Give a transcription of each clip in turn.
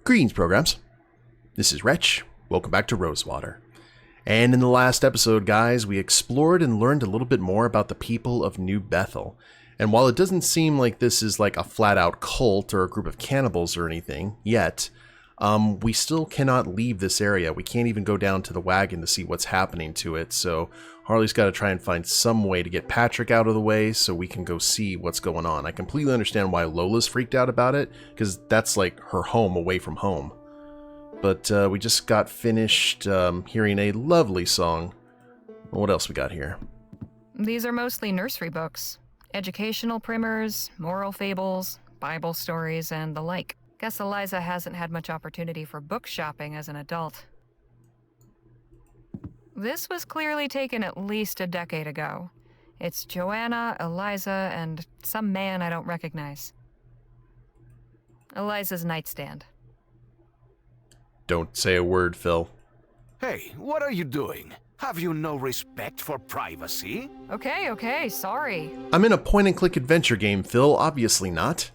Greetings, programs. This is Wretch. Welcome back to Rosewater. And in the last episode, guys, we explored and learned a little bit more about the people of New Bethel. And while it doesn't seem like this is like a flat-out cult or a group of cannibals or anything yet, we still cannot leave this area. We can't even go down to the wagon to see what's happening to it. So Harley's got to try and find some way to get Patrick out of the way so we can go see what's going on. I completely understand why Lola's freaked out about it, because that's like her home away from home. But we just got finished hearing a lovely song. What else we got here? These are mostly nursery books. Educational primers, moral fables, Bible stories, and the like. Guess Eliza hasn't had much opportunity for book shopping as an adult. This was clearly taken at least a decade ago. It's Joanna, Eliza, and some man I don't recognize. Eliza's nightstand. Don't say a word, Phil. Hey, what are you doing? Have you no respect for privacy? Okay, sorry. I'm in a point-and-click adventure game, Phil. Obviously not.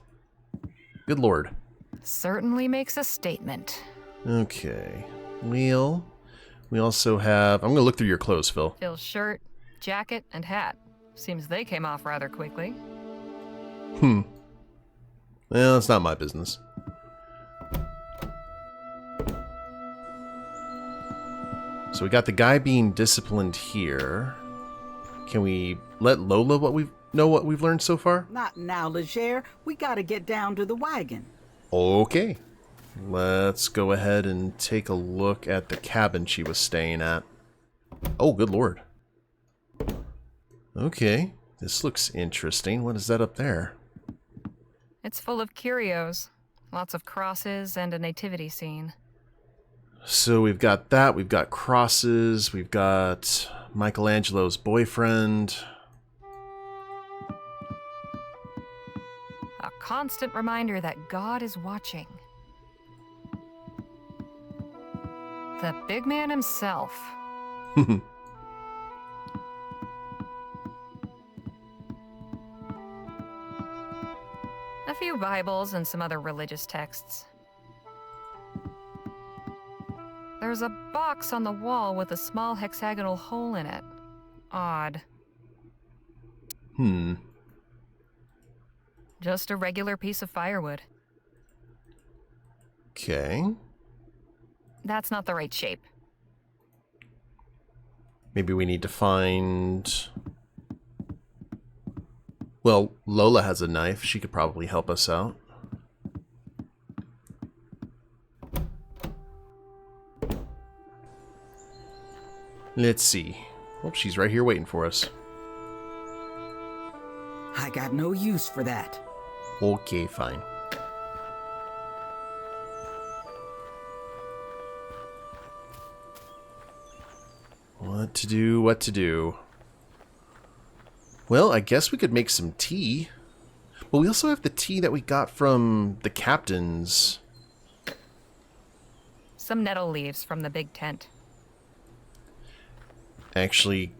Good lord. Certainly makes a statement. Okay. We also have... I'm going to look through your clothes, Phil. Phil's shirt, jacket, and hat. Seems they came off rather quickly. Well, it's not my business. So we got the guy being disciplined here. Can we let Lola know what we've learned so far? Not now, Legere. We gotta get down to the wagon. Okay. Let's go ahead and take a look at the cabin she was staying at. Oh, good lord. Okay. This looks interesting. What is that up there? It's full of curios. Lots of crosses and a nativity scene. So we've got that, we've got crosses, we've got Michelangelo's boyfriend. A constant reminder that God is watching. The big man himself. A few Bibles and some other religious texts. There's a box on the wall with a small hexagonal hole in it. Odd. Just a regular piece of firewood. Okay. That's not the right shape. Maybe we need to find... Well, Lola has a knife. She could probably help us out. Let's see. Oh, she's right here waiting for us. I got no use for that. Okay, fine. What to do? Well, I guess we could make some tea. But we also have the tea that we got from the captain's. Some nettle leaves from the big tent. Actually,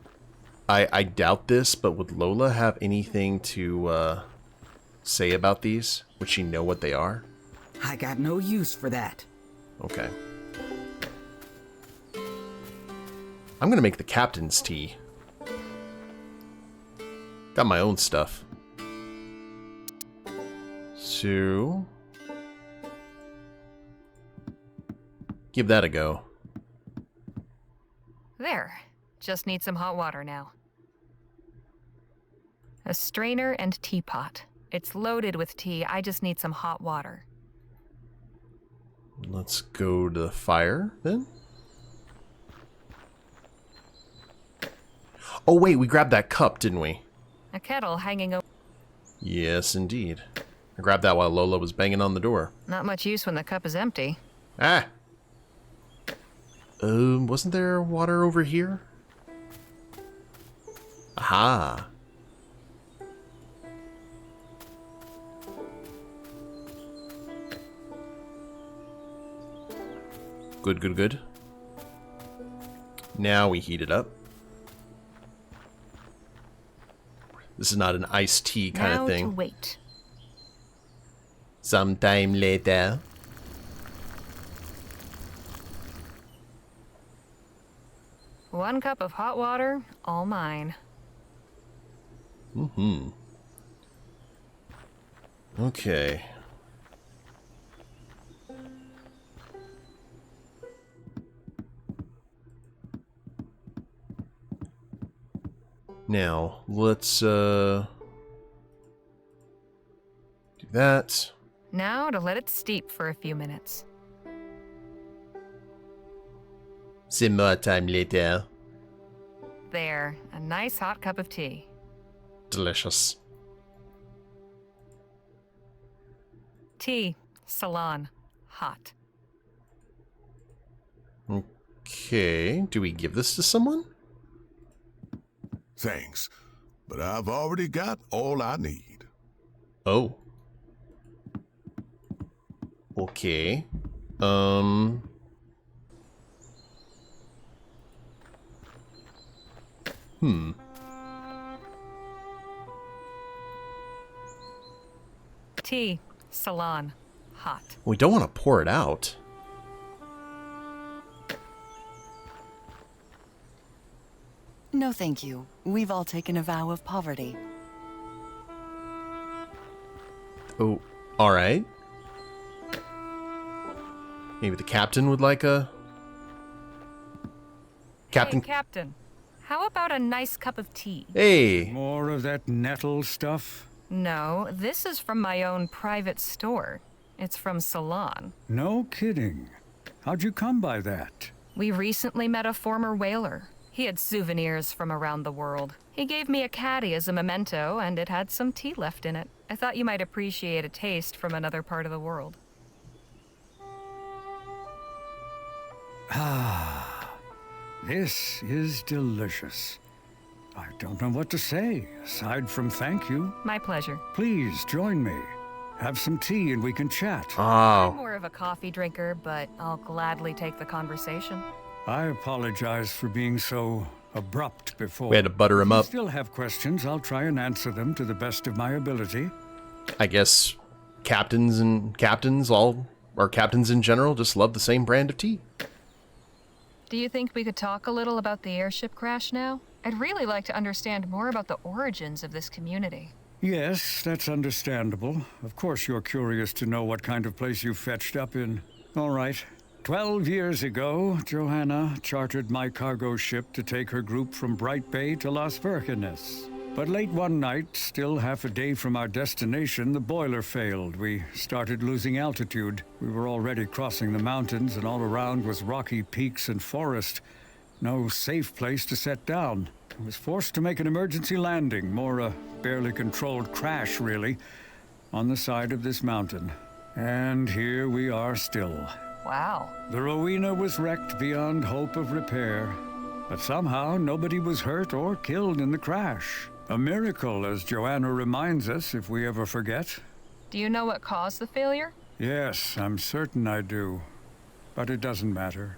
I doubt this, but would Lola have anything to say about these? Would she know what they are? I got no use for that. Okay. I'm gonna make the captain's tea. Got my own stuff. So... give that a go. There. Just need some hot water now. A strainer and teapot. It's loaded with tea. I just need some hot water. Let's go to the fire, then. Oh, wait, we grabbed that cup, didn't we? A kettle hanging over. Yes, indeed. I grabbed that while Lola was banging on the door. Not much use when the cup is empty. Ah! Wasn't there water over here? Aha! Good. Now we heat it up. This is not an iced tea kind of thing. Now to wait. Sometime later. 1 cup of hot water, all mine. Okay. Now, let's, do that. Now to let it steep for a few minutes. Some more time later. There, a nice hot cup of tea. Delicious. Tea, Ceylon, hot. Okay, do we give this to someone? Thanks, but I've already got all I need. Oh. Okay. Tea, Ceylon, hot. We don't want to pour it out. No, thank you. We've all taken a vow of poverty. Oh, alright. Maybe the captain would like a... Captain... Hey, Captain. How about a nice cup of tea? Hey! More of that nettle stuff? No, this is from my own private store. It's from Ceylon. No kidding. How'd you come by that? We recently met a former whaler. He had souvenirs from around the world. He gave me a caddy as a memento, and it had some tea left in it. I thought you might appreciate a taste from another part of the world. This is delicious. I don't know what to say, aside from thank you. My pleasure. Please join me. Have some tea and we can chat. I'm Oh. more of a coffee drinker, but I'll gladly take the conversation. I apologize for being so abrupt before. We had to butter him If you up. still have questions, I'll try and answer them to the best of my ability. I guess captains in general just love the same brand of tea. Do you think we could talk a little about the airship crash now? I'd really like to understand more about the origins of this community. Yes, that's understandable. Of course you're curious to know what kind of place you fetched up in. All right. 12 years ago, Johanna chartered my cargo ship to take her group from Bright Bay to Las Virgenes. But late one night, still half a day from our destination, the boiler failed. We started losing altitude. We were already crossing the mountains, and all around was rocky peaks and forest. No safe place to set down. I was forced to make an emergency landing, more a barely controlled crash, really, on the side of this mountain. And here we are still. Wow. The Rowena was wrecked beyond hope of repair, but somehow nobody was hurt or killed in the crash. A miracle, as Joanna reminds us if we ever forget. Do you know what caused the failure? Yes, I'm certain I do, but it doesn't matter.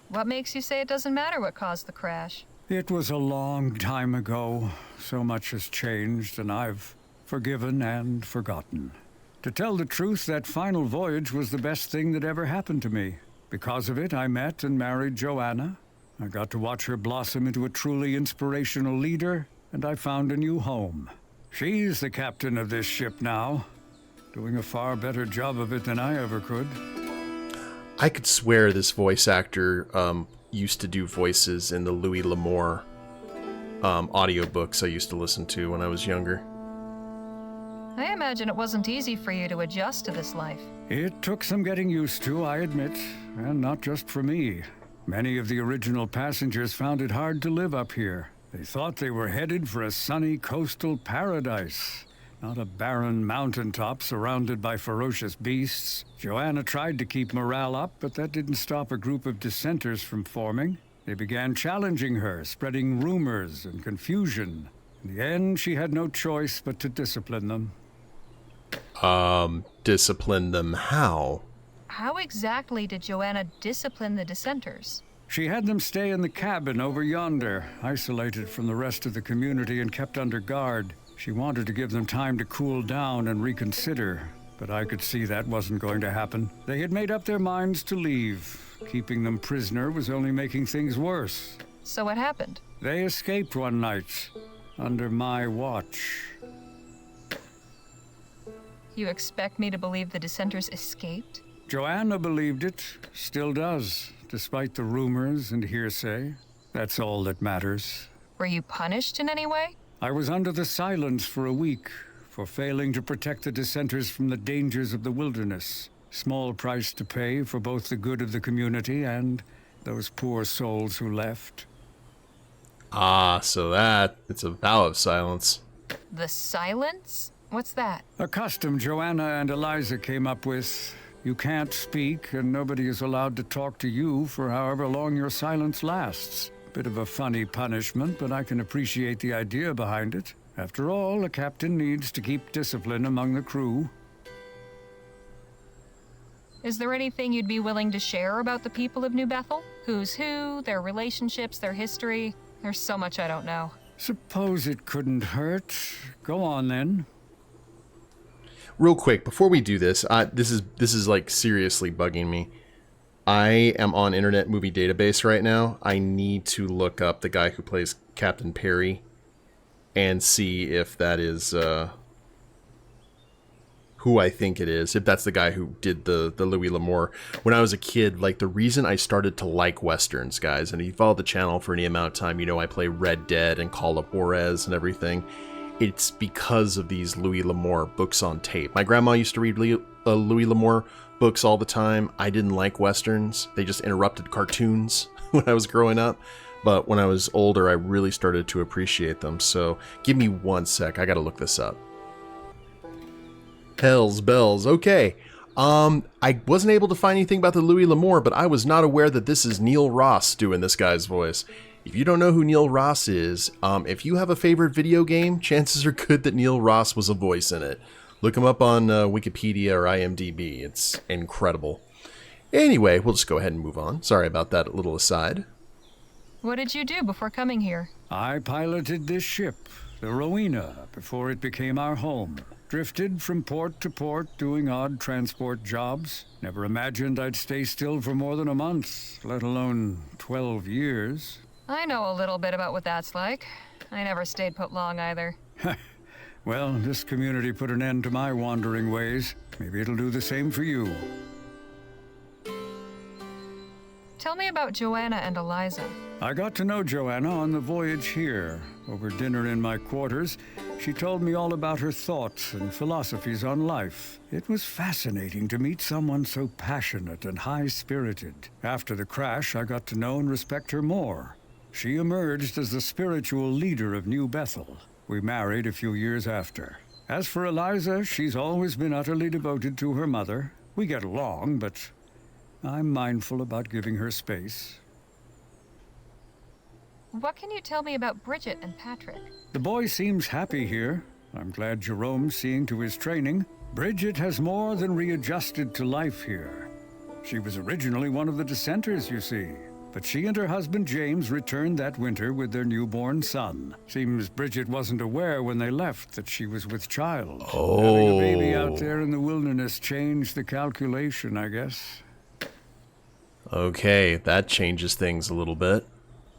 What makes you say it doesn't matter what caused the crash? It was a long time ago. So much has changed, and I've forgiven and forgotten. To tell the truth, that final voyage was the best thing that ever happened to me. Because of it, I met and married Joanna. I got to watch her blossom into a truly inspirational leader, and I found a new home. She's the captain of this ship now, doing a far better job of it than I ever could. I could swear this voice actor used to do voices in the Louis L'Amour audiobooks I used to listen to when I was younger. I imagine it wasn't easy for you to adjust to this life. It took some getting used to, I admit, and not just for me. Many of the original passengers found it hard to live up here. They thought they were headed for a sunny coastal paradise, not a barren mountaintop surrounded by ferocious beasts. Joanna tried to keep morale up, but that didn't stop a group of dissenters from forming. They began challenging her, spreading rumors and confusion. In the end, she had no choice but to discipline them. Discipline them how? How exactly did Joanna discipline the dissenters? She had them stay in the cabin over yonder, isolated from the rest of the community and kept under guard. She wanted to give them time to cool down and reconsider. but I could see that wasn't going to happen. They had made up their minds to leave. Keeping them prisoner was only making things worse. So what happened? They escaped one night, under my watch. You expect me to believe the dissenters escaped? Joanna believed it, still does, despite the rumors and hearsay. That's all that matters. Were you punished in any way? I was under the silence for a week for failing to protect the dissenters from the dangers of the wilderness. Small price to pay for both the good of the community and those poor souls who left. Ah, so it's a vow of silence. The silence? What's that? A custom Joanna and Eliza came up with. You can't speak, and nobody is allowed to talk to you for however long your silence lasts. Bit of a funny punishment, but I can appreciate the idea behind it. After all, a captain needs to keep discipline among the crew. Is there anything you'd be willing to share about the people of New Bethel? Who's who, their relationships, their history? There's so much I don't know. Suppose it couldn't hurt. Go on, then. Real quick, before we do this, this is like seriously bugging me. I am on Internet Movie Database right now. I need to look up the guy who plays Captain Perry and see if that is who I think it is. If that's the guy who did the Louis L'Amour. When I was a kid, like the reason I started to like Westerns, guys, and if you follow the channel for any amount of time, you know I play Red Dead and Call of Juarez and everything. It's because of these Louis L'Amour books on tape. My grandma used to read Louis L'Amour books all the time. I didn't like Westerns. They just interrupted cartoons when I was growing up. But when I was older, I really started to appreciate them. So give me one sec. I gotta look this up. Hell's bells. Okay. I wasn't able to find anything about the Louis L'Amour, but I was not aware that this is Neil Ross doing this guy's voice. If you don't know who Neil Ross is, if you have a favorite video game, chances are good that Neil Ross was a voice in it. Look him up on Wikipedia or IMDb. It's incredible. Anyway, we'll just go ahead and move on. Sorry about that little aside. What did you do before coming here? I piloted this ship, the Rowena, before it became our home. Drifted from port to port doing odd transport jobs. Never imagined I'd stay still for more than a month, let alone 12 years. I know a little bit about what that's like. I never stayed put long either. Well, this community put an end to my wandering ways. Maybe it'll do the same for you. Tell me about Joanna and Eliza. I got to know Joanna on the voyage here. Over dinner in my quarters, she told me all about her thoughts and philosophies on life. It was fascinating to meet someone so passionate and high-spirited. After the crash, I got to know and respect her more. She emerged as the spiritual leader of New Bethel. We married a few years after. As for Eliza, she's always been utterly devoted to her mother. We get along, but I'm mindful about giving her space. What can you tell me about Bridget and Patrick? The boy seems happy here. I'm glad Jerome's seeing to his training. Bridget has more than readjusted to life here. She was originally one of the dissenters, you see. But she and her husband James returned that winter with their newborn son. Seems Bridget wasn't aware when they left that she was with child. Having a baby out there in the wilderness changed the calculation, I guess. Okay, that changes things a little bit.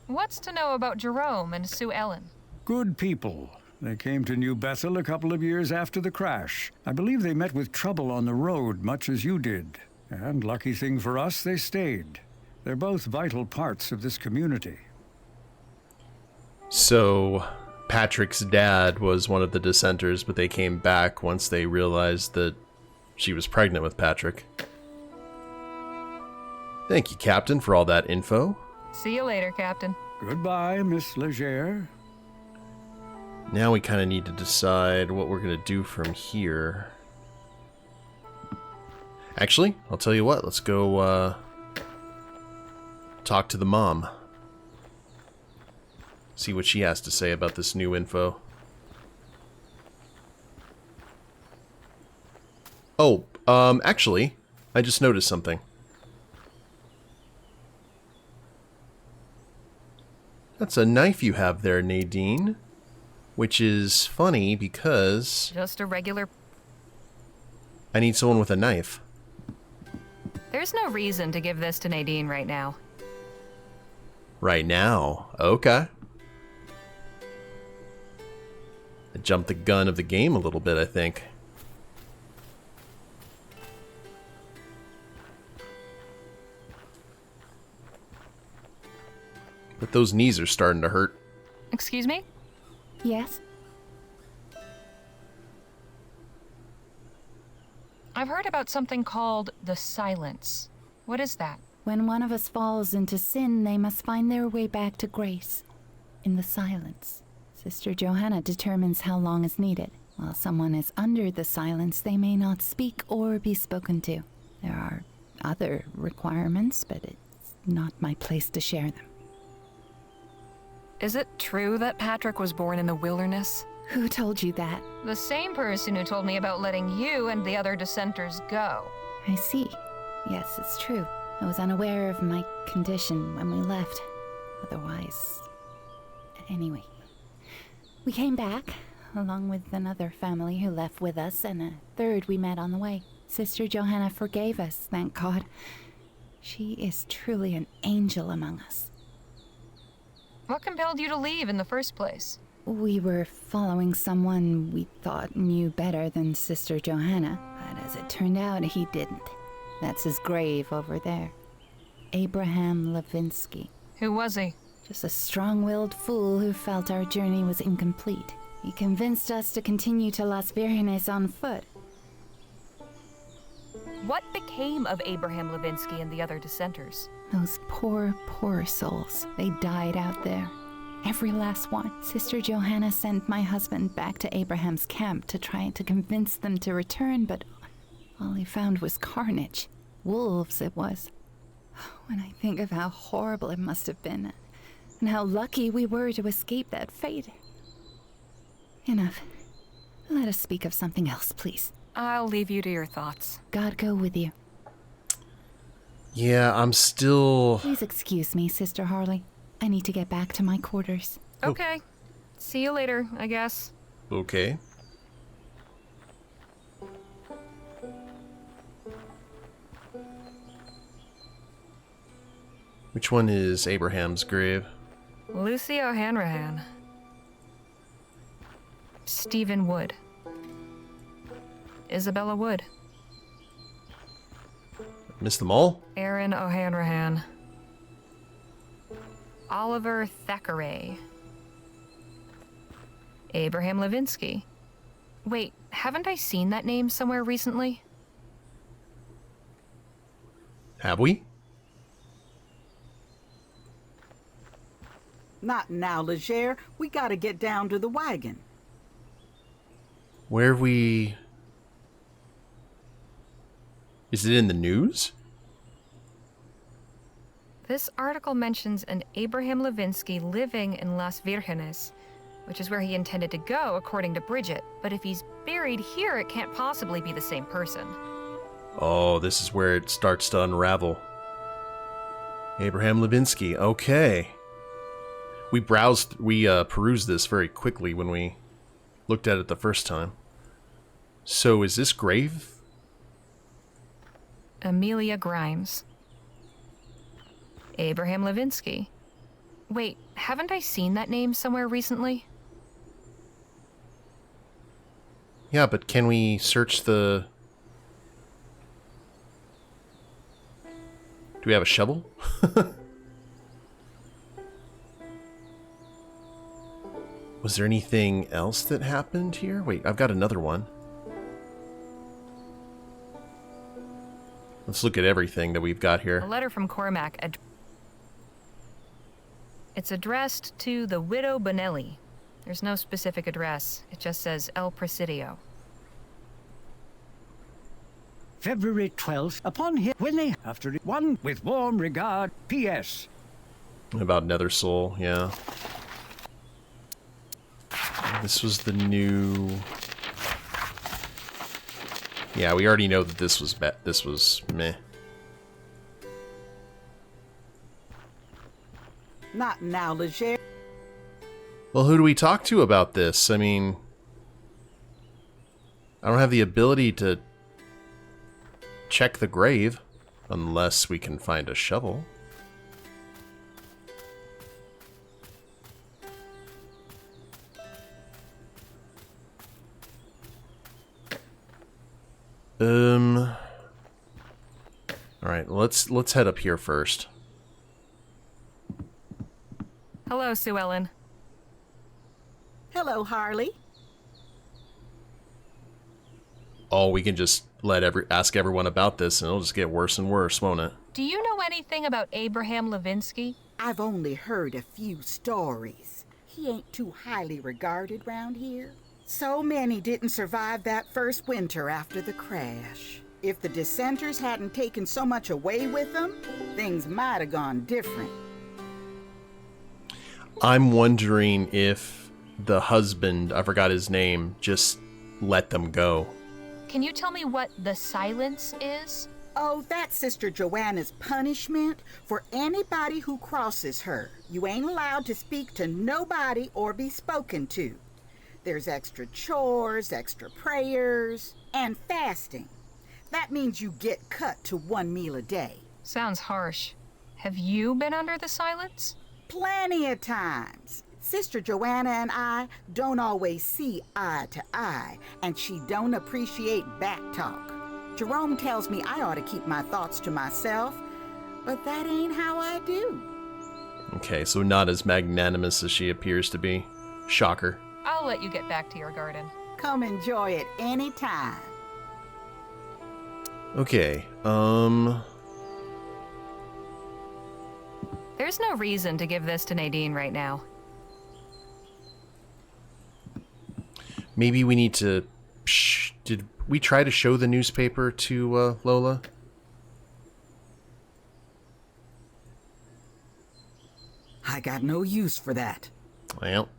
What's to know about Jerome and Sue Ellen? Good people. They came to New Bethel a couple of years after the crash. I believe they met with trouble on the road, much as you did. And lucky thing for us, they stayed. They're both vital parts of this community. So, Patrick's dad was one of the dissenters, but they came back once they realized that she was pregnant with Patrick. Thank you, Captain, for all that info. See you later, Captain. Goodbye, Miss Leger. Now we kind of need to decide what we're going to do from here. Actually, I'll tell you what. Let's go talk to the mom. See what she has to say about this new info. Oh, actually, I just noticed something. That's a knife you have there, Nadine. Which is funny because... Just a regular... I need someone with a knife. There's no reason to give this to Nadine right now. Right now. Okay. I jumped the gun of the game a little bit, I think. But those knees are starting to hurt. Excuse me? Yes? I've heard about something called the Silence. What is that? When one of us falls into sin, they must find their way back to grace. In the silence. Sister Johanna determines how long is needed. While someone is under the silence, they may not speak or be spoken to. There are other requirements, but it's not my place to share them. Is it true that Patrick was born in the wilderness? Who told you that? The same person who told me about letting you and the other dissenters go. I see. Yes, it's true. I was unaware of my condition when we left. Otherwise... Anyway. We came back, along with another family who left with us, and a third we met on the way. Sister Johanna forgave us, thank God. She is truly an angel among us. What compelled you to leave in the first place? We were following someone we thought knew better than Sister Johanna, but as it turned out, he didn't. That's his grave over there. Abraham Lewinsky. Who was he? Just a strong-willed fool who felt our journey was incomplete. He convinced us to continue to Las Virgenes on foot. What became of Abraham Lewinsky and the other dissenters? Those poor, poor souls. They died out there. Every last one. Sister Johanna sent my husband back to Abraham's camp to try to convince them to return, but all he found was carnage. Wolves, it was. When I think of how horrible it must have been, and how lucky we were to escape that fate. Enough. Let us speak of something else, please. I'll leave you to your thoughts. God go with you. Yeah, I'm still... Please excuse me, Sister Harley. I need to get back to my quarters. Okay. See you later, I guess. Okay. Which one is Abraham's grave? Lucy O'Hanrahan. Stephen Wood. Isabella Wood. Missed them all? Aaron O'Hanrahan. Oliver Thackeray. Abraham Lewinsky. Wait, haven't I seen that name somewhere recently? Have we? Not now, Leger. We gotta get down to the wagon. Where have we... Is it in the news? This article mentions an Abraham Lewinsky living in Las Virgenes, which is where he intended to go, according to Bridget. But if he's buried here, it can't possibly be the same person. Oh, this is where it starts to unravel. Abraham Lewinsky, okay. We perused this very quickly when we looked at it the first time. So is this grave? Amelia Grimes. Abraham Lewinsky. Wait, haven't I seen that name somewhere recently? Yeah, but can we search the... Do we have a shovel? Was there anything else that happened here? Wait, I've got another one. Let's look at everything that we've got A here. letter from Cormac. It's addressed to the widow Bonelli. There's no specific address. It just says El Presidio. February 12th, upon him, when they, after it, one with warm regard, P.S. About Nether Soul, yeah. This was the new... Yeah, we already know that this was meh. Not now, Leger. Well, who do we talk to about this? I mean, I don't have the ability to check the grave, unless we can find a shovel. All right, let's head up here first. Hello, Sue Ellen. Hello, Harley. Oh, we can just ask everyone about this, and it'll just get worse and worse, won't it? Do you know anything about Abraham Lewinsky? I've only heard a few stories. He ain't too highly regarded round here. So many didn't survive that first winter after the crash. If the dissenters hadn't taken so much away with them, things might have gone different. I'm wondering if the husband, I forgot his name, just let them go. Can you tell me what the silence is? Oh, that's Sister Joanna's punishment for anybody who crosses her. You ain't allowed to speak to nobody or be spoken to. There's extra chores, extra prayers, and fasting. That means you get cut to 1 meal a day. Sounds harsh. Have you been under the silence? Plenty of times. Sister Joanna and I don't always see eye to eye, and she don't appreciate back talk. Jerome tells me I ought to keep my thoughts to myself, but that ain't how I do. Okay, so not as magnanimous as she appears to be. Shocker. I'll let you get back to your garden. Come enjoy it anytime. Okay, There's no reason to give this to Nadine right now. maybe we need to... Did we try to show the newspaper to Lola? I got no use for that. Well...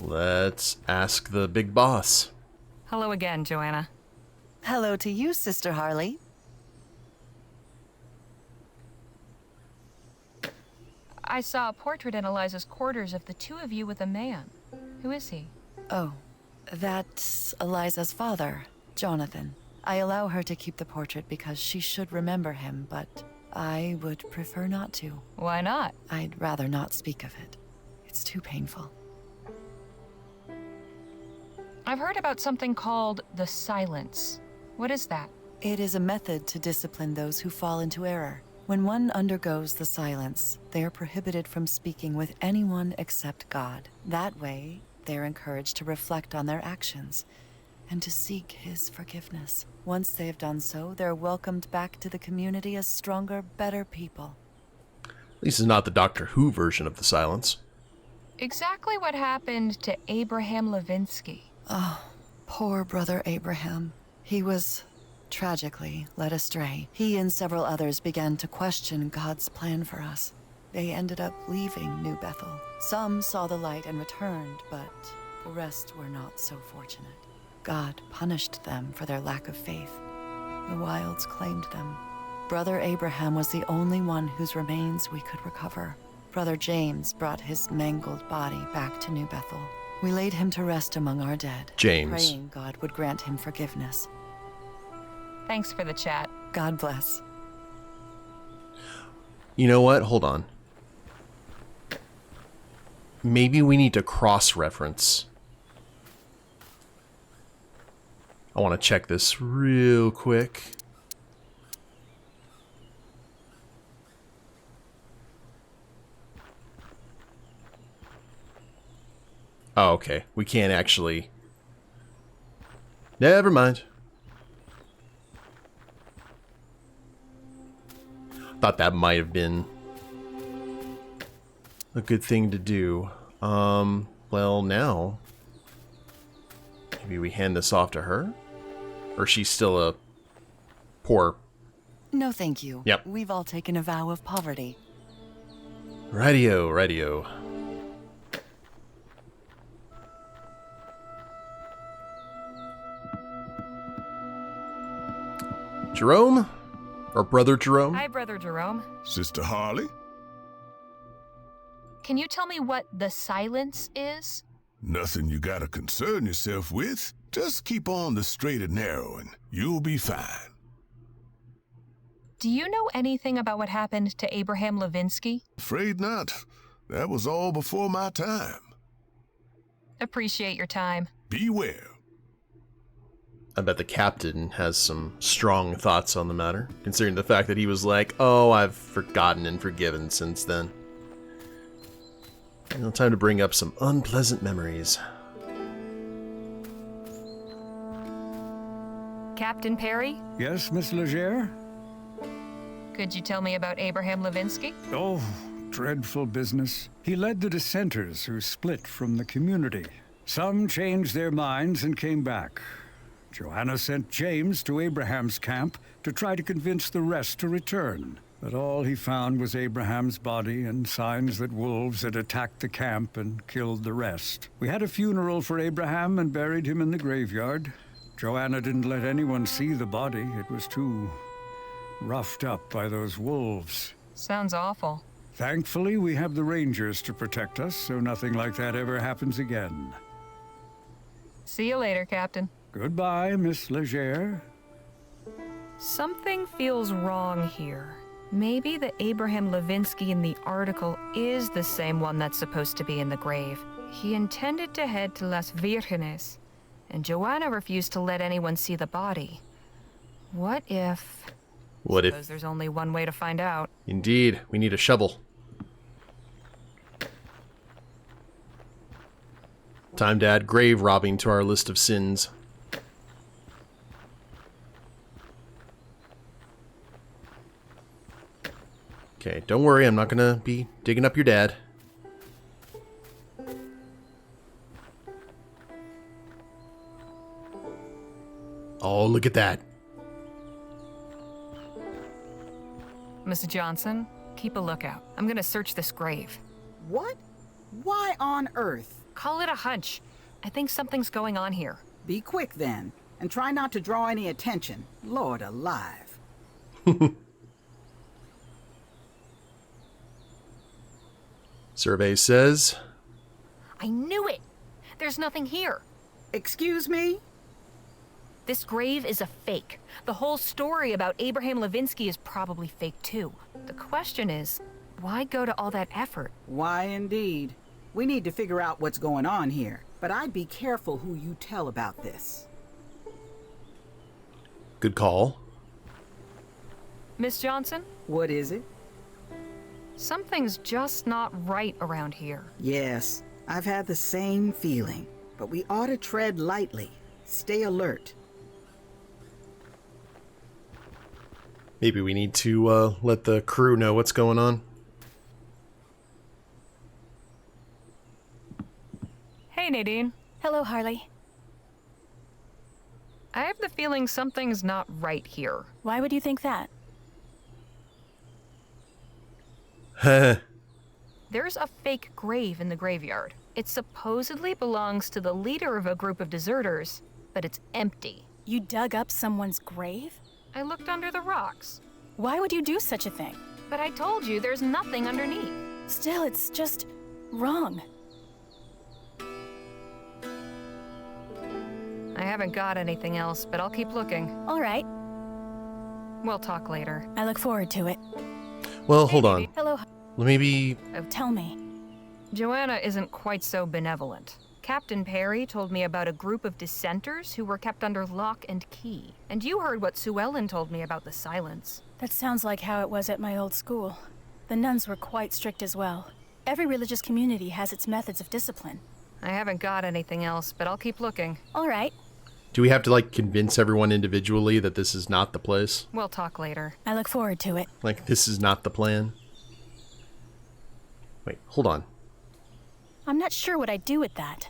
let's ask the big boss. Hello again, Joanna. Hello to you, Sister Harley. I saw a portrait in Eliza's quarters of the two of you with a man. Who is he? Oh, that's Eliza's father, Jonathan. I allow her to keep the portrait because she should remember him, but I would prefer not to. Why not? I'd rather not speak of it. It's too painful. I've heard about something called the silence. What is that? It is a method to discipline those who fall into error. When one undergoes the silence, they are prohibited from speaking with anyone except God. That way, they're encouraged to reflect on their actions and to seek His forgiveness. Once they have done so, they're welcomed back to the community as stronger, better people. At least it's not the Doctor Who version of the silence. Exactly what happened to Abraham Lewinsky. Oh, poor brother Abraham. He was tragically led astray. He and several others began to question God's plan for us. They ended up leaving New Bethel. Some saw the light and returned, but the rest were not so fortunate. God punished them for their lack of faith. The wilds claimed them. Brother Abraham was the only one whose remains we could recover. Brother James brought his mangled body back to New Bethel. We laid him to rest among our dead, James. praying God would grant him forgiveness. Thanks for the chat. God bless. You know what? Hold on. Maybe we need to cross-reference. I want to check this real quick. Oh, okay. We can't actually... Never mind. Thought that might have been a good thing to do. Well, now... maybe we hand this off to her? Or she's still a poor... No, thank you. Yep. We've all taken a vow of poverty. Radio. Jerome? Or Brother Jerome? Hi, Brother Jerome. Sister Harley? Can you tell me what the silence is? Nothing you gotta concern yourself with. Just keep on the straight and narrow and you'll be fine. Do you know anything about what happened to Abraham Lewinsky? Afraid not. That was all before my time. Appreciate your time. Beware. I bet the captain has some strong thoughts on the matter, considering the fact that he was like, oh, I've forgotten and forgiven since then. Now, time to bring up some unpleasant memories. Captain Perry, Yes, Miss Legere? could you tell me about Abraham Lewinsky? Oh, dreadful business. He led the dissenters who split from the community. Some changed their minds and came back. Johanna sent James to Abraham's camp to try to convince the rest to return. But all he found was Abraham's body and signs that wolves had attacked the camp and killed the rest. We had a funeral for Abraham and buried him in the graveyard. Johanna didn't let anyone see the body. It was too roughed up by those wolves. Sounds awful. Thankfully, we have the rangers to protect us, so nothing like that ever happens again. See you later, Captain. Goodbye, Miss Legere. Something feels wrong here. Maybe the Abraham Lewinsky in the article is the same one that's supposed to be in the grave. He intended to head to Las Virgenes, and Joanna refused to let anyone see the body. What if... What if... Suppose there's only one way to find out. Indeed, we need a shovel. Time to add grave robbing to our list of sins. Okay, don't worry, I'm not gonna be digging up your dad. Oh, look at that. Miss Johnson, keep a lookout. I'm gonna search this grave. What? Why on earth? Call it a hunch. I think something's going on here. Be quick then, and try not to draw any attention. Lord alive. Survey says... I knew it! There's nothing here. Excuse me? This grave is a fake. The whole story about Abraham Lewinsky is probably fake too. The question is, why go to all that effort? Why indeed. We need to figure out what's going on here, but I'd be careful who you tell about this. Good call. Miss Johnson? What is it? Something's just not right around here. Yes, I've had the same feeling, but we ought to tread lightly. Stay alert. Maybe we need to let the crew know what's going on. Hey, Nadine. Hello, Harley. I have the feeling something's not right here. Why would you think that? There's a fake grave in the graveyard. It supposedly belongs to the leader of a group of deserters, but it's empty. You dug up someone's grave? I looked under the rocks. Why would you do such a thing? But I told you there's nothing underneath. Still, it's just wrong. I haven't got anything else, but I'll keep looking. All right. We'll talk later. I look forward to it. Well, hold on. Hello. Maybe... Tell me. Joanna isn't quite so benevolent. Captain Perry told me about a group of dissenters who were kept under lock and key. And you heard what Sue Ellen told me about the silence. That sounds like how it was at my old school. The nuns were quite strict as well. Every religious community has its methods of discipline. I haven't got anything else, but I'll keep looking. All right. Do we have to, like, convince everyone individually that this is not the place? We'll talk later. I look forward to it. Like, this is not the plan? Wait, hold on. I'm not sure what I'd do with that.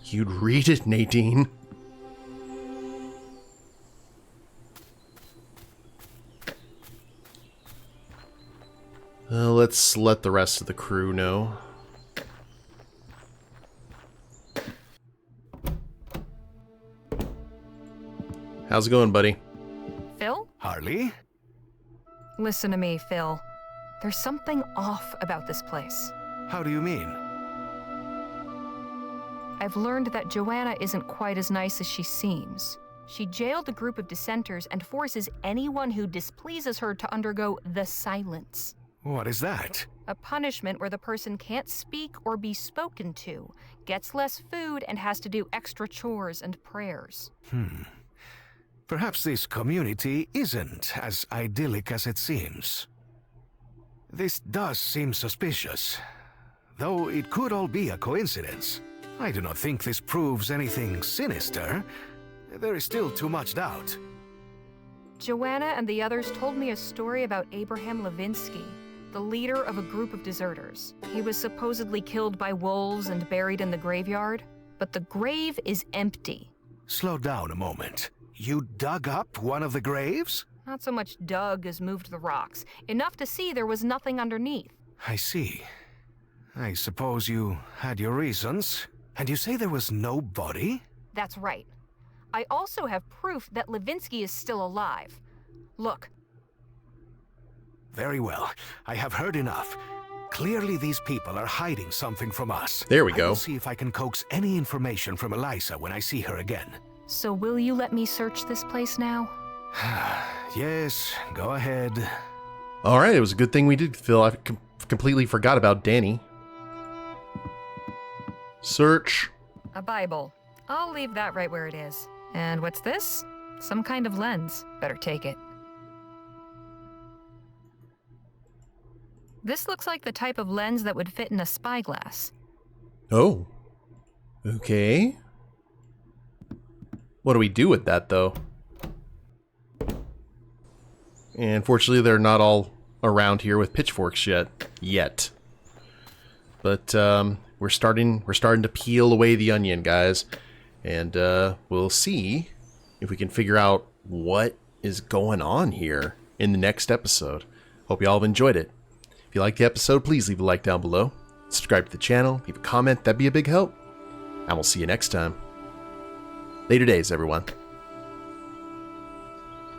You'd read it, Nadine. Let's let the rest of the crew know. How's it going, buddy? Phil? Harley? Listen to me, Phil. There's something off about this place. How do you mean? I've learned that Joanna isn't quite as nice as she seems. She jailed a group of dissenters and forces anyone who displeases her to undergo the silence. What is that? A punishment where the person can't speak or be spoken to, gets less food, and has to do extra chores and prayers. Perhaps this community isn't as idyllic as it seems. This does seem suspicious, though it could all be a coincidence. I do not think this proves anything sinister. There is still too much doubt. Joanna and the others told me a story about Abraham Lewinsky, the leader of a group of deserters. He was supposedly killed by wolves and buried in the graveyard, but the grave is empty. Slow down a moment. You dug up one of the graves? Not so much dug as moved the rocks, enough to see there was nothing underneath. I see. I suppose you had your reasons. And you say there was no body? That's right. I also have proof that Lewinsky is still alive. Look. Very well. I have heard enough. Clearly these people are hiding something from us. There we I go. will see if I can coax any information from Eliza when I see her again. So will you let me search this place now? Yes, go ahead. All right, it was a good thing we did, Phil. I completely forgot about Danny. Search. A Bible. I'll leave that right where it is. And what's this? Some kind of lens. Better take it. This looks like the type of lens that would fit in a spyglass. Oh. Okay. What do we do with that, though? And fortunately, they're not all around here with pitchforks yet. But we're starting to peel away the onion, guys, and we'll see if we can figure out what is going on here in the next episode. Hope you all have enjoyed it. If you liked the episode, please leave a like down below. Subscribe to the channel, leave a comment, that'd be a big help. And we'll see you next time. Later days, everyone.